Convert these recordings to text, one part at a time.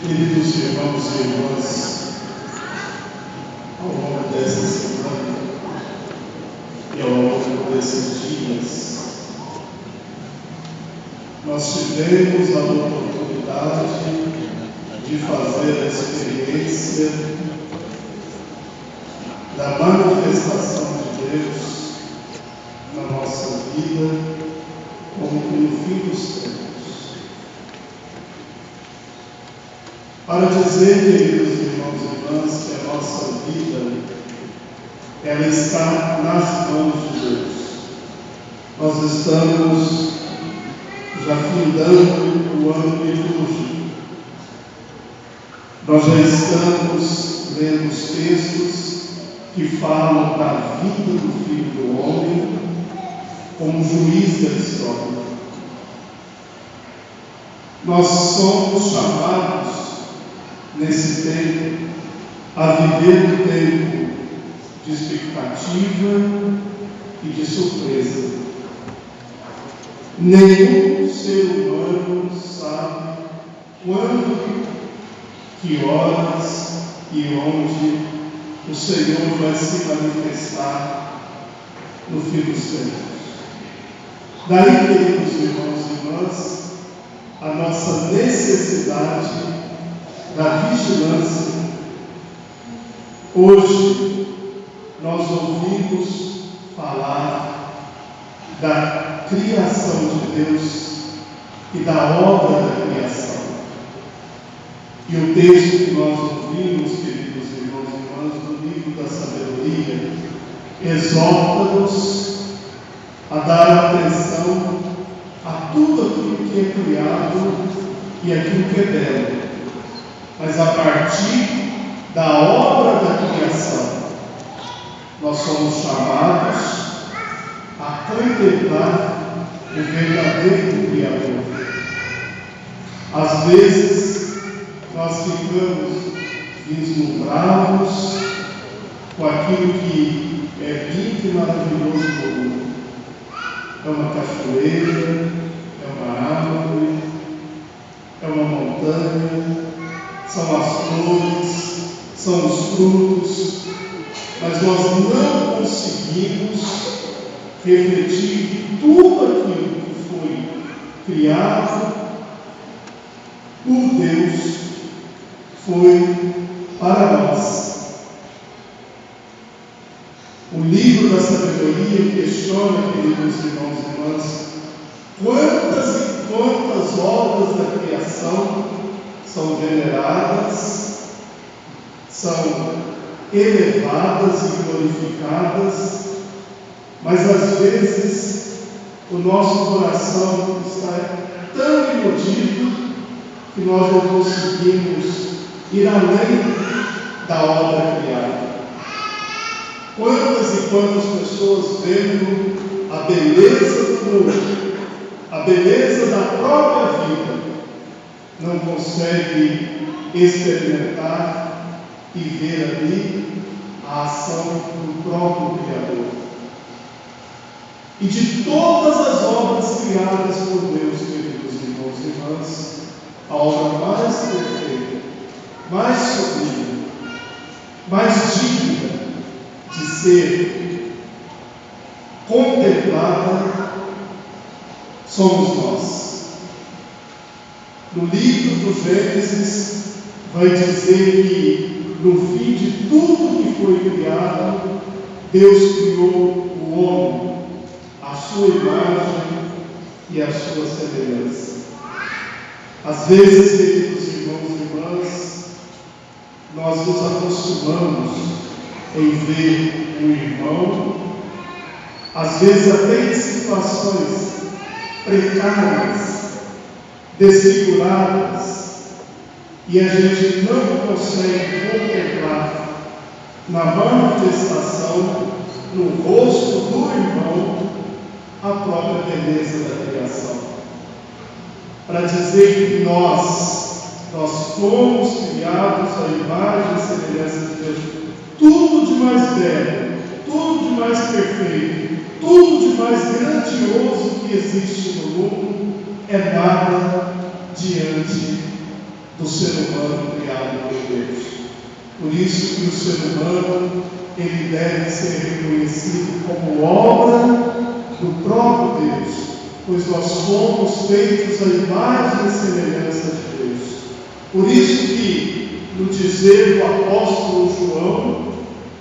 Queridos irmãos e irmãs, ao longo dessa semana e ao longo desses dias, nós tivemos a oportunidade de fazer a experiência da manifestação de Deus na nossa vida, como que no fim dos tempos. Para dizer, queridos irmãos e irmãs, que a nossa vida, ela está nas mãos de Deus. Nós estamos já findando o ano litúrgico. Nós já estamos lendo os textos que falam da vida do Filho do Homem como juiz da história. Nós somos chamados nesse tempo a viver um tempo de expectativa e de surpresa. Nenhum ser humano sabe quando, que horas e onde o Senhor vai se manifestar no fim dos tempos. Daí, queridos irmãos e irmãs, a nossa necessidade da vigilância. Hoje nós ouvimos falar da criação de Deus e da obra da criação. E o texto que nós ouvimos, queridos irmãos e irmãs, do livro da sabedoria, exorta-nos a dar atenção a tudo aquilo que é criado e aquilo que é belo. Mas a partir da obra da criação, nós somos chamados a contemplar o verdadeiro Criador. Às vezes, nós ficamos vislumbrados com aquilo que é lindo e maravilhoso do mundo. É uma cachoeira, é uma árvore, é uma montanha, são as flores, são os frutos, mas nós não conseguimos refletir que tudo aquilo que foi criado por Deus foi para nós. O livro da sabedoria questiona, queridos irmãos e irmãs, quantas e quantas obras da criação são veneradas, são elevadas e glorificadas, mas às vezes o nosso coração está tão iludido que nós não conseguimos ir além da obra criada. Quantas e quantas pessoas vendo a beleza do mundo, a beleza da própria vida, não consegue experimentar e ver ali a ação do próprio Criador. E de todas as obras criadas por Deus, queridos irmãos e irmãs, a obra mais perfeita, mais sublime, mais digna de ser contemplada somos nós. No livro do Gênesis vai dizer que no fim de tudo que foi criado, Deus criou o homem, a sua imagem e a sua semelhança. Às vezes, queridos irmãos e irmãs, nós nos acostumamos em ver um irmão, às vezes até em situações precárias, desfiguradas, e a gente não consegue contemplar na manifestação, no rosto do irmão, a própria beleza da criação. Para dizer que nós fomos criados à imagem e semelhança de Deus, tudo de mais belo, tudo de mais perfeito, tudo de mais grandioso que existe no mundo é nada diante do ser humano criado por Deus. Por isso que o ser humano, ele deve ser reconhecido como obra do próprio Deus, pois nós fomos feitos à imagem e semelhança de Deus. Por isso que, no dizer do apóstolo João,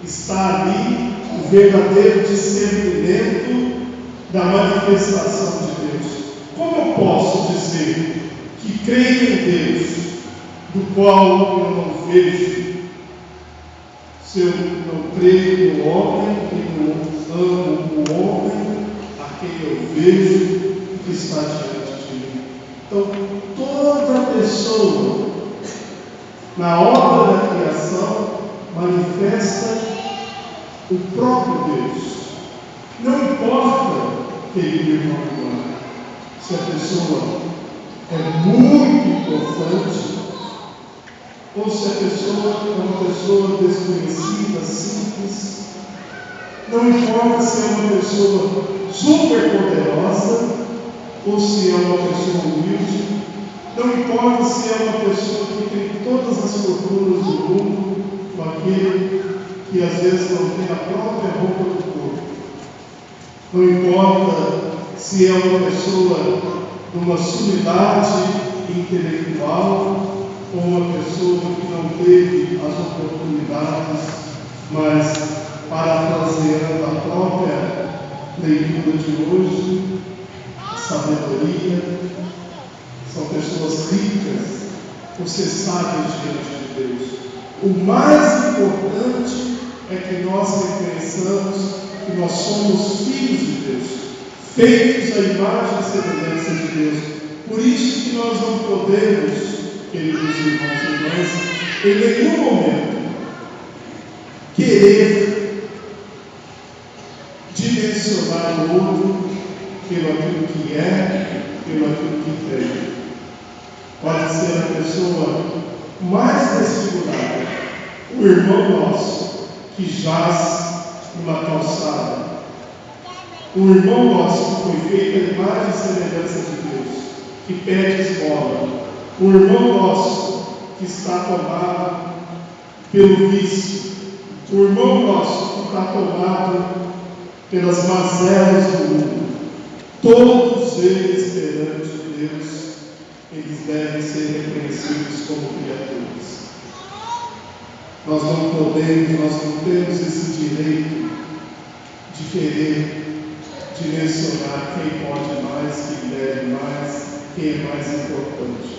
está ali o verdadeiro discernimento da manifestação de Deus. Como eu posso dizer que creio em Deus, do qual eu não vejo, se eu não creio no homem e não amo o homem a quem eu vejo que está diante de mim? Então, toda pessoa na obra da criação manifesta o próprio Deus. Não importa, querido irmão, se a pessoa é muito importante ou se a pessoa é uma pessoa desconhecida, simples. Não importa se é uma pessoa super poderosa ou se é uma pessoa humilde. Não importa se é uma pessoa que tem todas as fortunas do mundo, ou aquele que às vezes não tem a própria roupa do corpo. Não importa se é uma pessoa de uma sumidade intelectual ou uma pessoa que não teve as oportunidades, mas parafraseando a própria leitura de hoje, a sabedoria, são pessoas ricas, você sabe diante de Deus. O mais importante é que nós reconheçamos que nós somos filhos de Deus, feitos à imagem e semelhança de Deus. Por isso que nós não podemos, queridos irmãos e irmãs, em nenhum momento querer dimensionar o outro pelo aquilo que é, pelo aquilo que tem. Pode ser a pessoa mais desfigurada, o irmão nosso que jaz numa calçada, o irmão nosso que foi feito à imagem e semelhança de Deus, que pede esmola, o irmão nosso que está tomado pelo vício, o irmão nosso que está tomado pelas mazelas do mundo. Todos eles perante Deus, eles devem ser reconhecidos como criaturas. Nós não podemos, nós não temos esse direito de querer dimensionar quem pode mais, quem deve mais, quem é mais importante.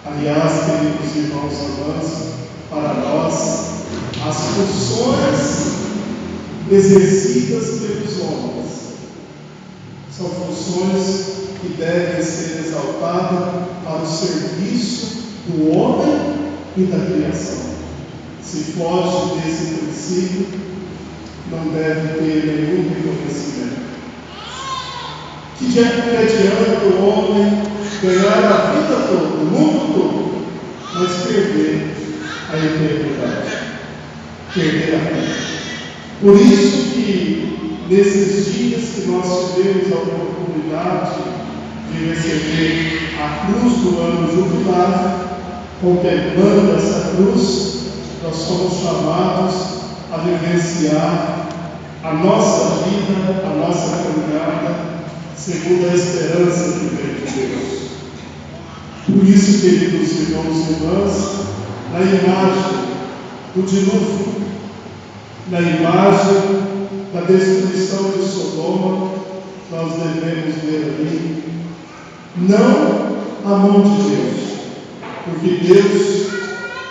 Aliás, queridos irmãos e irmãs, para nós, as funções exercidas pelos homens são funções que devem ser exaltadas para o serviço do homem e da criação. Se foge desse princípio, não deve ter nenhum reconhecimento. Que adianta o homem ganhar a vida toda, o mundo todo, mas perder a eternidade, perder a vida? Por isso que nesses dias que nós tivemos a oportunidade de receber a cruz do ano jubilar, contemplando essa cruz, nós somos chamados a vivenciar a nossa vida, a nossa caminhada, segundo a esperança que vem de Deus. Por isso, queridos irmãos e irmãs, na imagem do dilúvio, na imagem da destruição de Sodoma, nós devemos ver ali, não a mão de Deus, porque Deus,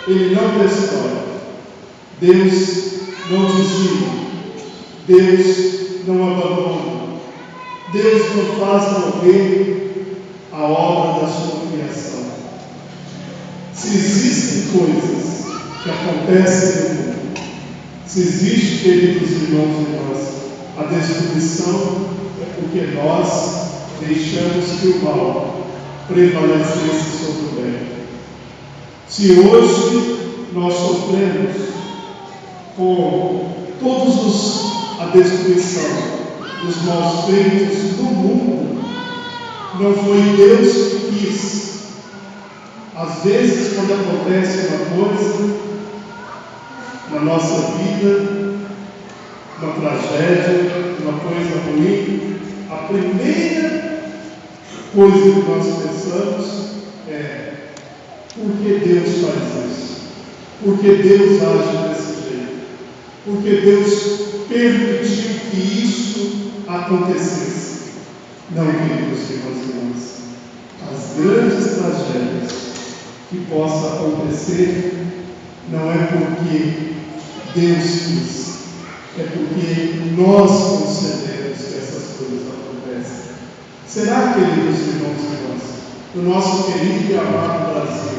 Ele não destrói, Deus não dizima, Deus não abandona, Deus não faz morrer a obra da sua criação. Se existem coisas que acontecem no mundo, se existe, queridos irmãos e irmãs, a destruição, é porque nós deixamos que o mal prevalecesse sobre o bem. Se hoje nós sofremos com a destruição dos maus feitos do mundo, não foi Deus que quis Às vezes, quando acontece uma coisa na nossa vida, uma tragédia, uma coisa ruim, a primeira coisa que nós pensamos é: por que Deus faz isso? Por que Deus age desse jeito? Por que Deus permitiu que isso acontecesse? Não, queridos irmãos e irmãs, as grandes tragédias que possa acontecer não é porque Deus quis, é porque nós concedemos que essas coisas acontecem. Será, queridos irmãos e irmãs, no nosso querido e amado Brasil,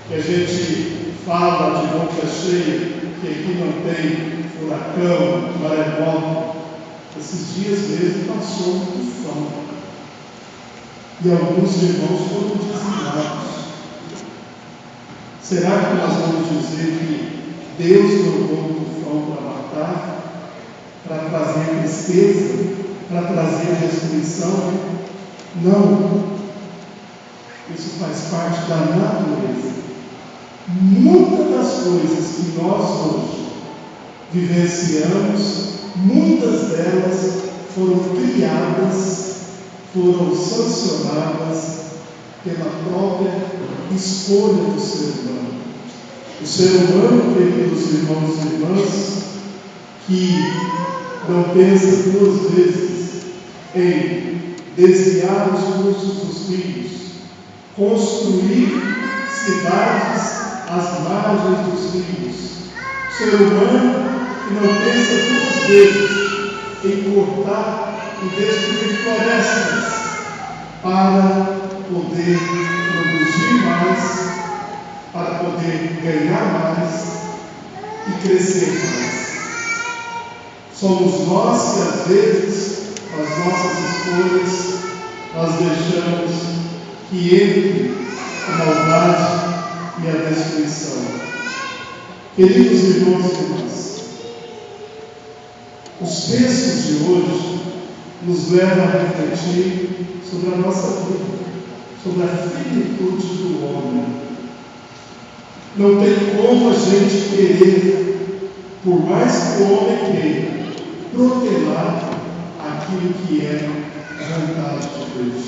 que a gente fala de boca cheia que aqui não tem furacão, maremoto, esses dias mesmo passou um tufão e alguns irmãos foram dizimados. Será que nós vamos dizer que Deus mandou um tufão para matar, para trazer tristeza, para trazer destruição? Não. Isso faz parte da natureza. Muitas das coisas que nós hoje vivenciamos, muitas delas foram criadas, foram sancionadas pela própria escolha do ser humano. O ser humano, queridos irmãos e irmãs, que não pensa duas vezes em desviar os cursos dos filhos, construir cidades às margens dos rios. O ser humano que não pensa duas vezes em cortar e destruir florestas para poder produzir mais, para poder ganhar mais e crescer mais. Somos nós que às vezes, com as nossas escolhas, nós deixamos que entre a maldade e a destruição. Queridos irmãos e irmãs, os textos de hoje nos levam a refletir sobre a nossa vida, sobre a finitude do homem. Não tem como a gente querer, por mais que o homem queira, protelar aquilo que é a vontade de Deus.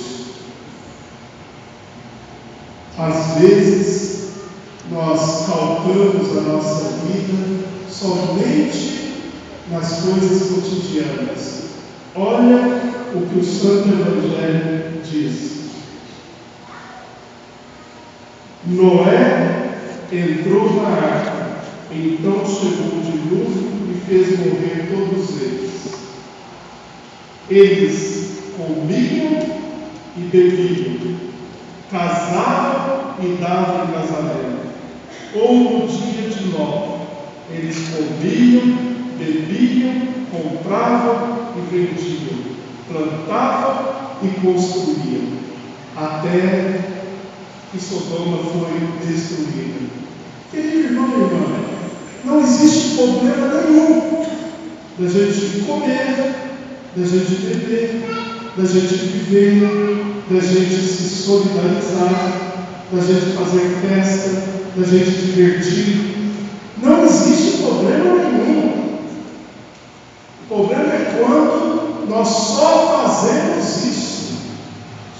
Às vezes, nós calcamos a nossa vida somente nas coisas cotidianas. Olha o que o Santo Evangelho diz. Noé entrou na arca, então chegou o dilúvio e fez morrer todos eles. Eles comiam e bebiam, casavam e davam em casamento. Ou no dia de Ló, eles comiam, bebiam, compravam e vendiam, plantavam e construíam, até que Sodoma foi destruída. Querido irmão e irmã, não existe problema nenhum da gente comer, da gente beber, da gente viver, da gente se solidarizar, da gente fazer festa, da gente divertir. Não existe problema nenhum. O problema é quando nós só fazemos isso,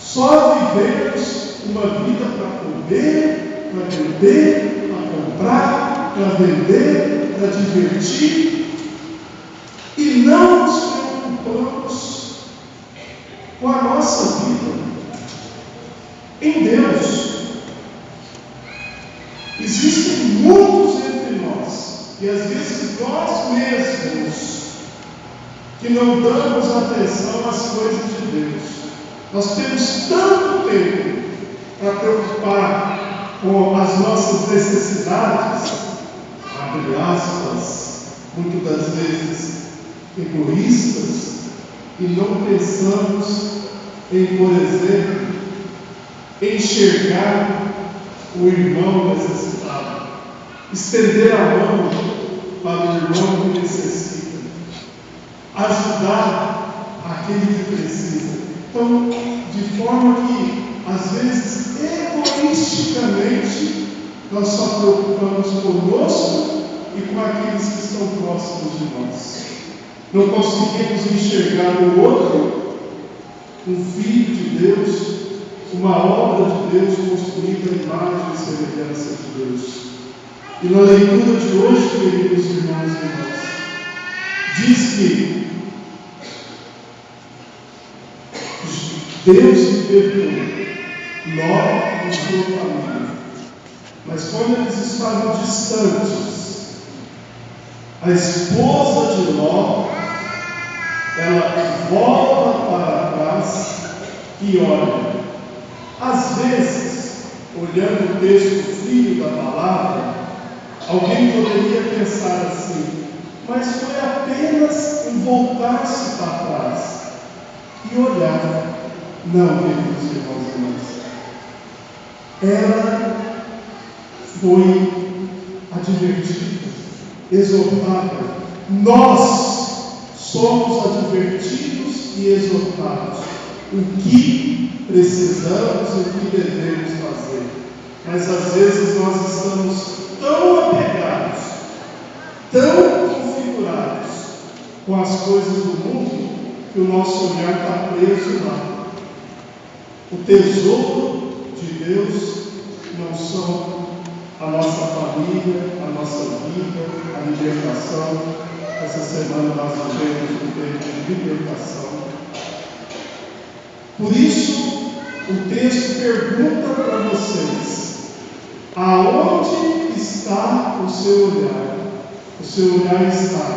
só vivemos uma vida para comer, para beber, para comprar, para vender, para divertir, e não nos preocupamos com a nossa vida em Deus. Existem muitos entre nós, e às vezes nós mesmos, que não damos atenção às coisas de Deus. Nós temos tanto tempo para preocupar com as nossas necessidades, abre aspas, muitas das vezes egoístas, e não pensamos em, por exemplo, enxergar o irmão necessitado, estender a mão para o irmão que necessita, ajudar aquele que precisa. Então, de forma que, às vezes, egoísticamente, egoisticamente, nós só preocupamos conosco e com aqueles que estão próximos de nós. Não conseguimos enxergar no outro um filho de Deus, uma obra de Deus construída à imagem e semelhança de Deus. E na leitura de hoje, queridos irmãos e irmãs, diz que Deus libertou Ló e sua família. Mas quando eles estavam distantes, a esposa de Ló, ela volta para trás e olha. Às vezes, olhando o texto frio da palavra, alguém poderia pensar assim: mas foi apenas um voltar-se para trás e olhar. Não, queridos irmãos e irmãs. Ela foi advertida, exortada. Nós somos advertidos e exortados. O que precisamos, o que devemos fazer. Mas às vezes nós estamos tão apegados, tão configurados com as coisas do mundo, que o nosso olhar está preso lá. O tesouro de Deus não são a nossa família, a nossa vida, a libertação. Essa semana nós vivemos um tempo de libertação. Por isso, o texto pergunta para vocês: aonde está o seu olhar? O seu olhar está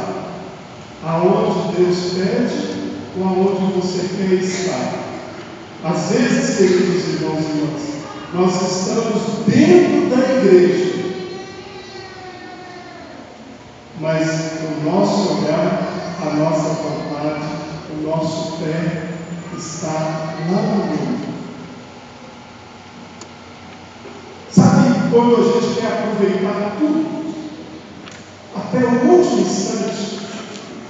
aonde Deus pede ou aonde você quer estar? Às vezes, queridos irmãos e irmãs, nós estamos dentro da igreja, mas o nosso olhar, a nossa vontade, o nosso pé está lá no mundo. Sabe quando a gente quer aproveitar tudo, até o último instante,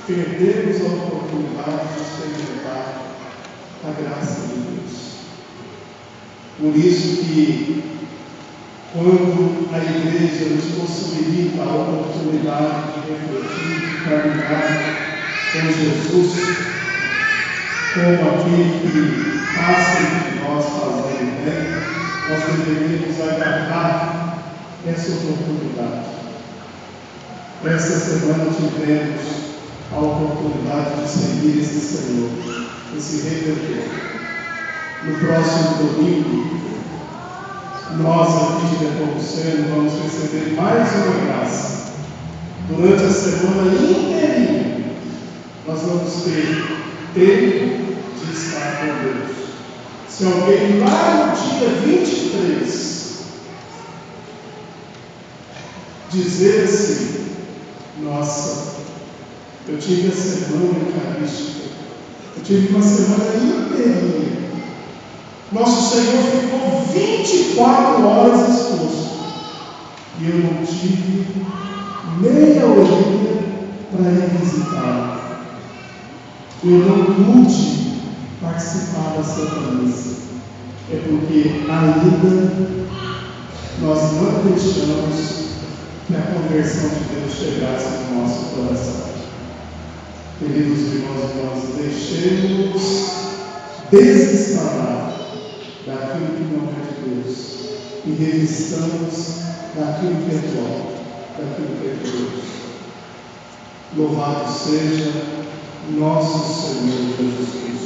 perdemos a oportunidade de experimentar a graça de Deus. Por isso que, quando a igreja nos possibilita a oportunidade de refletir, de caminhar com Jesus, como aquele que passa entre nós fazendo bem, nós deveríamos agarrar essa oportunidade. Esta semana tivemos a oportunidade de servir esse Senhor, esse Redentor. No próximo domingo, nós aqui de Nepomuceno vamos receber mais uma graça. Durante a semana inteirinha, nós vamos ter tempo de estar com Deus. Se alguém lá no dia 23 dizer assim: nossa, eu tive a semana eucarística, eu tive uma semana inteirinha, nosso Senhor ficou 24 horas exposto, e eu não tive meia horinha para ir visitá-lo. Eu não pude participar da Santa Missa. É porque ainda nós não deixamos que a conversão de Deus chegasse no nosso coração. Queridos irmãos e irmãs, deixemos desinstalar daquilo que não é de Deus e revistamos daquilo que é bom, daquilo que é de Deus. Louvado seja nosso Senhor Jesus Cristo.